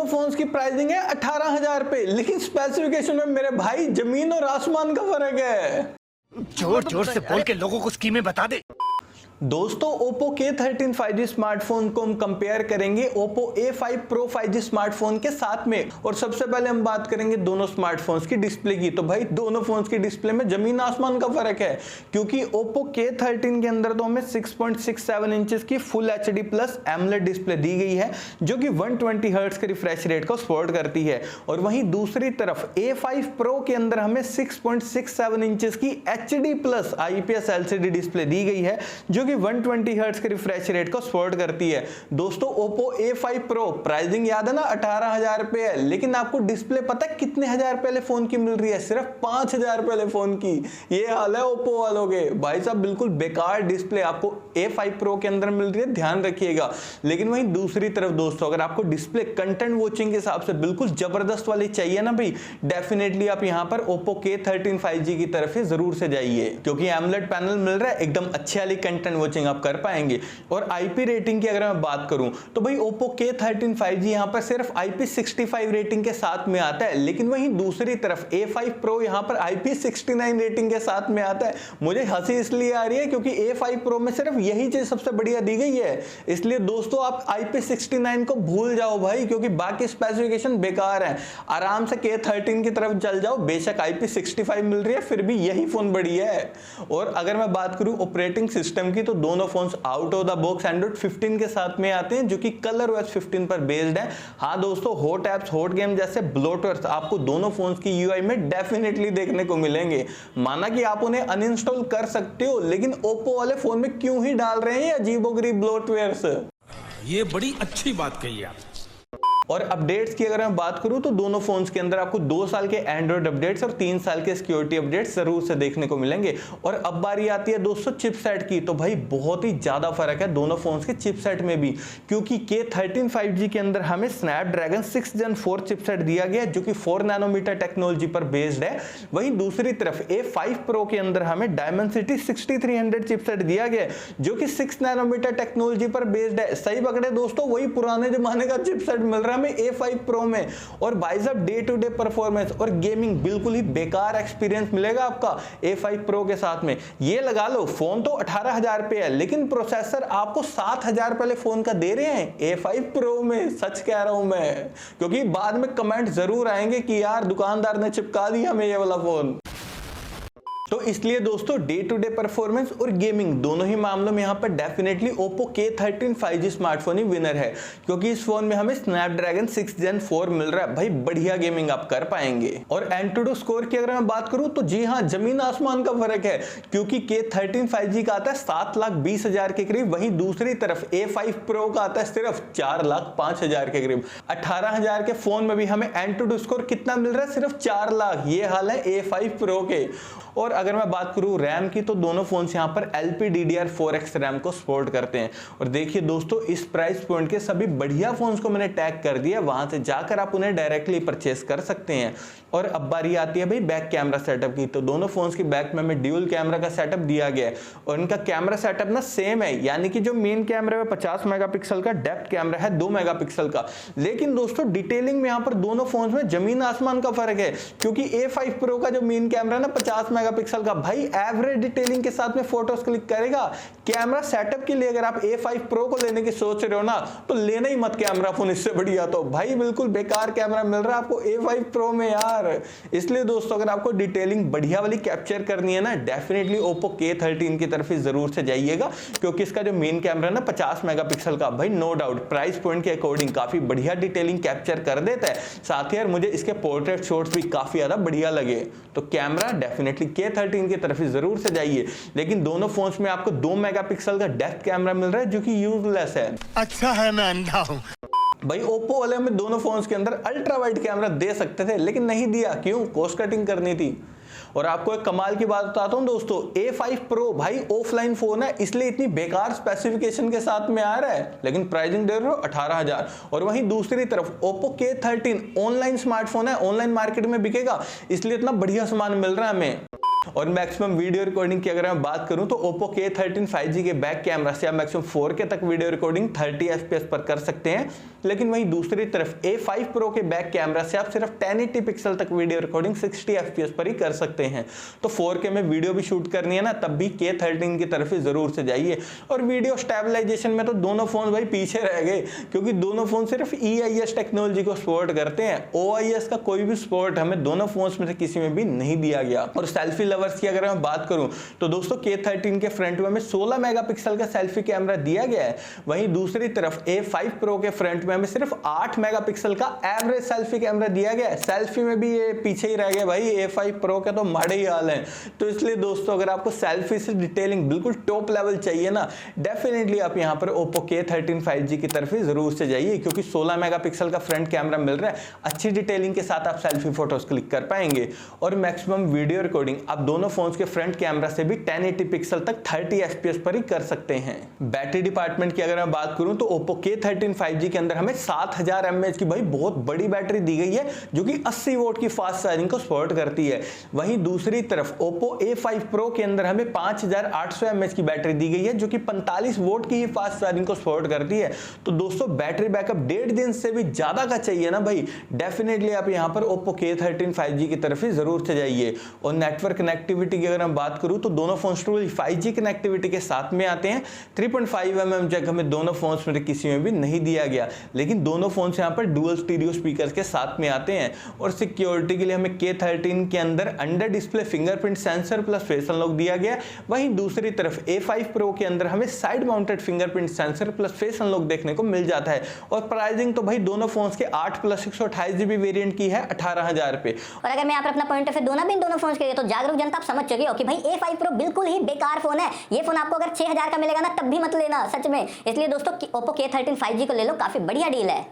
Phones की pricing है 18,000 पे, लेकिन स्पेसिफिकेशन में मेरे भाई जमीन और आसमान का फर्क है। जोर जोर से बोल के लोगों को स्कीमें बता दे। दोस्तों Oppo K13 5G स्मार्टफोन को हम कंपेयर करेंगे Oppo A5 Pro 5G smartphone के साथ में। और सबसे पहले हम बात करेंगे दोनों स्मार्टफोन्स की डिस्प्ले की। तो भाई दोनों फोन्स की डिस्प्ले में जमीन आसमान का फर्क है, क्योंकि Oppo K13 के अंदर तो हमें 6.67 इंचेस की full HD plus AMOLED display दी गई है, जो कि 120 हर्ट्ज के रिफ्रेश रेट को सपोर्ट करती है। और वहीं दूसरी तरफ A5 Pro के अंदर हमें 6.67 इंचेस की HD plus IPS LCD display दी गई है, जो 120 हर्ट्ज के रिफ्रेश रेट को सपोर्ट करती है। दोस्तों Oppo A5 Pro प्राइसिंग याद है ना 18,000 रुपए है, लेकिन आपको डिस्प्ले पता है कितने हजार पहले फोन की मिल रही है? सिर्फ 5,000 पहले फोन की। ये हाल है Oppo वालों के। भाई साहब बिल्कुल बेकार डिस्प्ले आपको A5 Pro के अंदर मिल रही है, ध्यान रखिएगा। लेकिन वहीं दूसरी तरफ दोस्तों, अगर आपको डिस्प्ले कंटेंट वॉचिंग के हिसाब से बिल्कुल जबरदस्त वाली चाहिए ना भाई, डेफिनेटली आप यहां पर Oppo K13 5G की तरफ ही जरूर से जाइए, क्योंकि एमोलेड पैनल मिल रहा है, एकदम अच्छी वाली कंटेंट वॉचिंग आप कर पाएंगे। और IP रेटिंग की अगर मैं बात करूं तो भाई Oppo K13 5G यहां पर सिर्फ IP65 रेटिंग के साथ में आता है, लेकिन वहीं दूसरी तरफ A5 Pro यहां पर IP69 रेटिंग के साथ में आता है। मुझे हंसी इसलिए आ रही है क्योंकि A5 Pro में सिर्फ यही चीज सबसे बढ़िया दी गई है। इसलिए दोस्तों आप IP69 को भूल जाओ भाई, क्योंकि बाकी स्पेसिफिकेशन बेकार है। आराम से K13 की तरफ चल जाओ, बेशक IP65 मिल रही है, फिर भी यही फोन बढ़िया है। और अगर मैं बात करूं ऑपरेटिंग सिस्टम की, तो दोनों phones out of the box Android 15 के साथ में आते हैं, जो कि ColorOS 15 पर बेस्ड है। हाँ दोस्तों, हॉट एप्स, हॉट गेम जैसे ब्लोटवेयर्स आपको दोनों फोन्स की UI में डेफिनेटली देखने को मिलेंगे। माना कि आप उन्हें अनइंस्टॉल कर सकते हो, लेकिन Oppo वाले फोन में क्यों ही डाल रहे हैं अजीबोगरीब ब्लोटवेयर्स? ये बड़ी अच्छी बात कही आप। और अपडेट्स की अगर मैं बात करूं तो दोनों फोन्स के अंदर आपको 2 साल के एंड्रॉइड अपडेट्स और 3 साल के सिक्योरिटी अपडेट्स जरूर से देखने को मिलेंगे। और अब बारी आती है दोस्तों चिपसेट की। तो भाई बहुत ही ज्यादा फर्क है दोनों फोन्स के चिपसेट में भी, क्योंकि K13 5G के अंदर हमें स्नैपड्रैगन 6 Gen 4 चिपसेट दिया गया है, जो कि 4 नैनोमीटर टेक्नोलॉजी पर बेस्ड है। वहीं दूसरी तरफ A5 Pro के अंदर हमें Dimensity 6300 चिपसेट दिया गया है, जो कि 6 नैनोमीटर टेक्नोलॉजी पर बेस्ड है। सही पकड़े दोस्तों, वही पुराने जमाने का चिपसेट मिल रहा है में A5 Pro में। और भाई साहब डे टू डे परफॉर्मेंस और गेमिंग बिल्कुल ही बेकार एक्सपीरियंस मिलेगा आपका A5 Pro के साथ में। ये लगा लो फोन तो 18,000 पे है, लेकिन प्रोसेसर आपको 7,000 पहले फोन का दे रहे हैं A5 Pro में। सच कह रहा हूं मैं, क्योंकि बाद में कमेंट जरूर आएंगे कि यार दुकानदार ने चिपका दिया हमें ये वाला फोन। तो इसलिए दोस्तों डे टू डे परफॉर्मेंस और गेमिंग दोनों ही मामलों में यहां पर definitely Oppo K13 5G smartphone ही विनर है, क्योंकि इस फोन में हमें स्नैपड्रैगन 6 Gen 4 मिल रहा है। भाई बढ़िया गेमिंग आप कर पाएंगे। और एंटूडो स्कोर की अगर मैं बात करूं तो जी हां, जमीन आसमान का फर्क है, क्योंकि K13 5G का आता है 7,20,000 के करीब, वहीं दूसरी तरफ A5 Pro का आता है सिर्फ 4,05,000 के करीब। 18,000 के फोन में भी हमें एंटूडो स्कोर कितना मिल रहा है? सिर्फ 4 लाख। ये हाल है A5 Pro के। और अगर मैं बात करूं रैम की, तो दोनों फोन्स यहां पर LPDDR4X रैम को सपोर्ट करते हैं। और देखिए दोस्तों, इस प्राइस पॉइंट के सभी बढ़िया फोन्स को मैंने टैग कर दिया, वहां से जाकर आप उन्हें डायरेक्टली परचेस कर सकते हैं। और अब बारी आती है भाई बैक कैमरा सेटअप की। तो दोनों फोन्स की बैक में हमें ड्यूल कैमरा का सेटअप दिया गया है, और इनका कैमरा सेटअप ना सेम है, यानी कि जो मेन कैमरा है 50 मेगापिक्सल का, डेप्थ कैमरा है 2 मेगापिक्सल का। लेकिन दोस्तों डिटेलिंग में यहां पर दोनों फोन्स में जमीन आसमान का फर्क है, क्योंकि A5 Pro का जो मेन कैमरा है ना 50 मेगापिक्सल का, भाई एवरेज डिटेलिंग के साथ में फोटोज क्लिक करेगा। कैमरा सेटअप के लिए अगर आप A5 Pro को लेने की सोच रहे हो ना, तो लेना ही मत कैमरा फोन इससे बढ़िया। तो भाई बिल्कुल बेकार कैमरा मिल रहा है आपको A5 Pro में यार। इसलिए दोस्तों अगर आपको डिटेलिंग बढ़िया वाली कैप्चर करनी है ना, डेफिनेटली Oppo K13 की तरफ ही जरूर से जाइएगा, क्योंकि इसका जो मेन कैमरा ना 50 मेगापिक्सल का, भाई नो डाउट प्राइस पॉइंट के अकॉर्डिंग काफी बढ़िया डिटेलिंग कैप्चर कर देता है। साथ ही यार मुझे इसके पोर्ट्रेट शॉट्स भी काफी ज्यादा बढ़िया लगे। तो कैमरा डेफिनेटली K13 की तरफ ही जरूर से जाइए। लेकिन दोनों फोन्स में आपको 2 मेगापिक्सल का डेप्थ कैमरा मिल रहा है, जो कि यूजलेस है। अच्छा है मैं अंधा हूं। भाई Oppo वाले में दोनों फोन्स के अंदर अल्ट्रा वाइड कैमरा दे सकते थे, लेकिन नहीं दिया। क्यों? कॉस्ट कटिंग करनी थी। और आपको एक कमाल की बात बताता हूं दोस्तों, A5 Pro भाई ऑफलाइन फोन है, इसलिए इतनी बेकार स्पेसिफिकेशन के साथ में आ रहा है, लेकिन प्राइसिंग दे रहे हो 18,000। और वहीं दूसरी तरफ Oppo K13 ऑनलाइन स्मार्टफोन है, ऑनलाइन मार्केट में बिकेगा, इसलिए इतना बढ़िया सामान मिल रहा है हमें। और मैक्सिमम वीडियो रिकॉर्डिंग की अगर मैं बात करूं तो Oppo K13 5G के बैक कैमरा से आप मैक्सिमम 4K तक वीडियो रिकॉर्डिंग 30 FPS पर कर सकते हैं। लेकिन वहीं दूसरी तरफ A5 Pro के बैक कैमरा से आप सिर्फ 1080 पिक्सल तक वीडियो रिकॉर्डिंग 60 FPS पर ही कर सकते हैं। तो 4K में वीडियो भी शूट करनी है ना, तब भी K13 की तरफ ही जरूर से जाइए। और वीडियो स्टेबलाइजेशन में तो दोनों फोन भाई पीछे रह गए, क्योंकि दोनों फोन सिर्फ EIS टेक्नोलॉजी को सपोर्ट करते हैं। OIS का कोई भी सपोर्ट हमें दोनों फोन्स में से किसी में भी नहीं दिया गया। और सेल्फी लवर्स की अगर मैं बात करूं तो दोस्तों K13 के फ्रंट में हमें 16 मेगापिक्सल का सेल्फी कैमरा दिया गया है। वहीं दूसरी तरफ A5 Pro के फ्रंट में हमें सिर्फ 8 मेगापिक्सल का एवरेज सेल्फी कैमरा दिया गया है। सेल्फी में भी ये पीछे ही रह गए भाई, A5 Pro के तो माड़े ही हाल हैं। तो इसलिए दोस्तों अगर आपको सेल्फी से डिटेलिंग बिल्कुल टॉप लेवल चाहिए ना, डेफिनेटली आप यहाँ पर Oppo K13 5G की तरफ ही जरूर से जाइए, क्योंकि 16 मेगापिक्सल का फ्रंट कैमरा मिल रहा है, अच्छी डिटेलिंग के साथ आप सेल्फी फोटोज क्लिक कर पाएंगे। और मैक्सिमम वीडियो रिकॉर्डिंग आप दोनों फोन्स के फ्रंट कैमरा से भी 1080 पिक्सल तक 30 FPS पर ही कर सकते हैं। बैटरी डिपार्टमेंट की अगर मैं बात करूं तो Oppo K13 5G के अंदर हमें 7000 mAh की भाई बहुत बड़ी बैटरी दी गई है, जो कि 80 वोट की फास्ट चार्जिंग को सपोर्ट करती है। वहीं दूसरी तरफ Oppo A5 Pro के अंदर हमें 5800 mAh की बैटरी दी गई है, जो कि 45 वोट की फास्ट चार्जिंग को सपोर्ट करती है। तो दोस्तों बैटरी बैकअप 1.5 दिन से भी ज्यादा का चाहिए ना भाई, डेफिनेटली आप यहाँ पर Oppo K13 5G की तरफ ही जरूर से जाइए। और नेटवर्क कनेक्टिविटी की अगर मैं बात करूं तो दोनों फोन्स 5G कनेक्टिविटी के साथ में आते हैं। 3.5 जैक हमें दोनों फोन्स में किसी में भी नहीं दिया गया, लेकिन दोनों फोन्स यहाँ पर डुअल स्टीरियो स्पीकर्स के साथ में आते हैं। और सिक्योरिटी के लिए हमें K13 के अंदर under display fingerprint sensor plus face unlock दिया गया। वहीं दूसरी तरफ A5 Pro के अंदर हमें side mounted fingerprint sensor plus face unlock देखने को मिल जाता है। और प्राइसिंग तो भाई दोनों फोन्स के 8 प्लस 128GB वेरिएंट की है 18,000 रुपए। और अगर मैं यहाँ पर अपना पॉइंट ऑफ व्यू दूं ना इन दोनों फोन्स के लिए, तो जागरूक जनता आप समझ चुकी हो कि भाई A5 Pro बिल्कुल ही बेकार फोन है। ये फोन आपको अगर 6000 का मिलेगा ना तब भी मत लेना सच में। इसलिए दोस्तों Oppo K13 5G को ले लो, काफी बढ़िया डील है।